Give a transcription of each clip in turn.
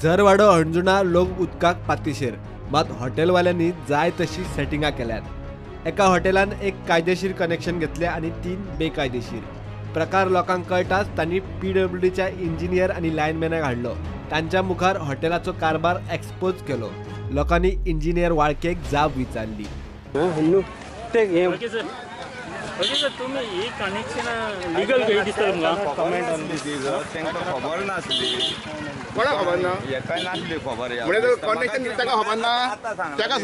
झरवाडो अंजुना लोक उदकाक पातीशेर, मात हॉटेलवाल्यांनी जाय तशी सेटिंगां केल्यात। एका हॉटेलान एक कायदेशीर कनेक्शन घेतले आणि 3 बेकायदेशीर। प्रकार लोकांक कळटाच तांणी PWDच्या इंजिनियर आणि लायनमॅनाक हाडलो। तांच्या मुखार हॉटेलाचो कारभार एक्सपोज केलो। लोकांनी इंजिनियर वाळकेक जाब विचारली। ओके सर, तुम्ही ही कनेक्शन लीगल काही दिसतं तुमका? कमेंट ऑन दिस इज तांकां खबर नासली, कोणाक खबर ना? हेका नासली खबर। म्हणजे कनेक्शन ताका खबर ना, ताका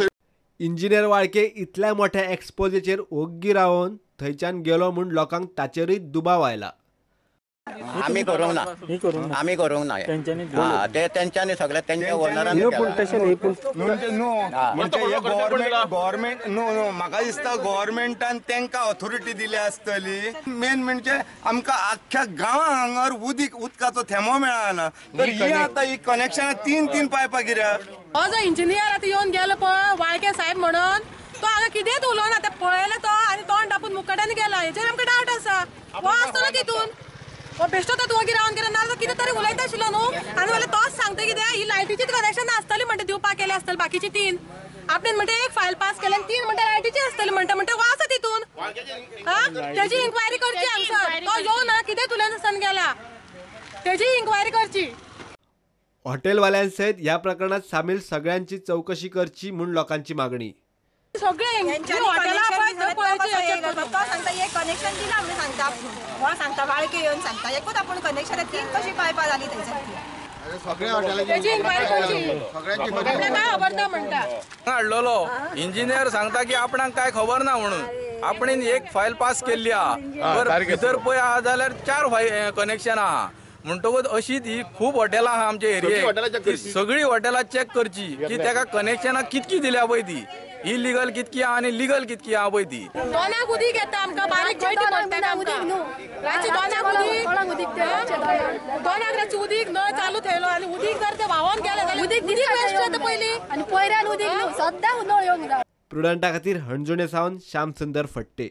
इंजिनियर वाळके इतल्या मोठ्या एक्सपोजेचेर ओग्गी रावन थंयच्यान गेलो म्हूण लोकांक ताचेरूय दुबाव आयला। आम्ही करूंक ना, आम्ही करूंक ना। ते तेंच्यांनी सगळे तेंच्या ओनरान गव्हर्नमेंट नो म्हाका दिसता गव्हर्नमेंटान तेंकां ऑथॉरिटी दिली आसतली। मेन म्हणजे आमकां आख्ख्या गांवांक हांगर उदकाचो थेंबो मेळना, तर ही आतां ही कनेक्शनां 3 पायपां कित्याक? हो जो इंजिनियर आता येऊन गेलो पळय वाळके साहेब म्हणून, तो हांगा कितेंच उलोवना ना। ते पळयले तो आनी तोंड दापून मुखाट्यान गेला, हेचेर आमकां डावट आसा। हो आसतलो तितून, हो बेश्टो तो वगैरे रावन गेला ना, कितें तरी उलयता आशिल्लो न्हू। आनी जाल्यार तोच सांगता कितें ही लायटीचीच कनेक्शन आसतली म्हणटा, दिवपाक केले आसतली बाकीची 3। आपण म्हणटा एक फायल पास केले 3 म्हणटा लायटीची आसतली म्हणटा वास तितून। त्याची इन्क्वायरी करची हांगसर, तो येऊ ना कितें तुल्यान गेला त्याची इन्क्वायरी करची। हॉटेलवाल्यांसयत ह्या प्रकरणात सामील सगळ्यांची चौकशी करची म्हूण लोकांची मागणी। सगळे कनेक्शन दिला म्हणून सांगता, हो सांगता वाळके येऊन सांगता एकूच आपण कनेक्शन 3 कशी पायपा झाली थंयसर सगळ्या हॉटेलाची हाडलेलो इंजिनियर सांगता की आपणाक काय खबर ना म्हणून। आपण एक फायल पास केल्ली आहा, भितर पळय आहा जाल्यार 4 कनेक्शन आहा। म्हणटकूच अशीच ही खूप हॉटेलां आहा आमच्या एरियेक, सगळी हॉटेलां चॅक करची की ताका कनेक्शनां कितकी दिल्या पळय ती, इलिगल कितकी आहा आणि लीगल कितकी आहा पळय ती। दोनाक उदीक येता आमकां, बारीक गळटी पडटा उदीक न्हू, रातची दोनाक रातची उदीक नळ चालू थेयलो आनी उदीक जर ते व्हांवोन गेले जाल्यार उदीक वेस्ट जाता पयलीं आनी पयऱ्यान उदीक न्हू, सद्दां नळ येवंक जाय। प्रुडंटा खातीर हणजुणे सावन श्याम सुंदर फडते।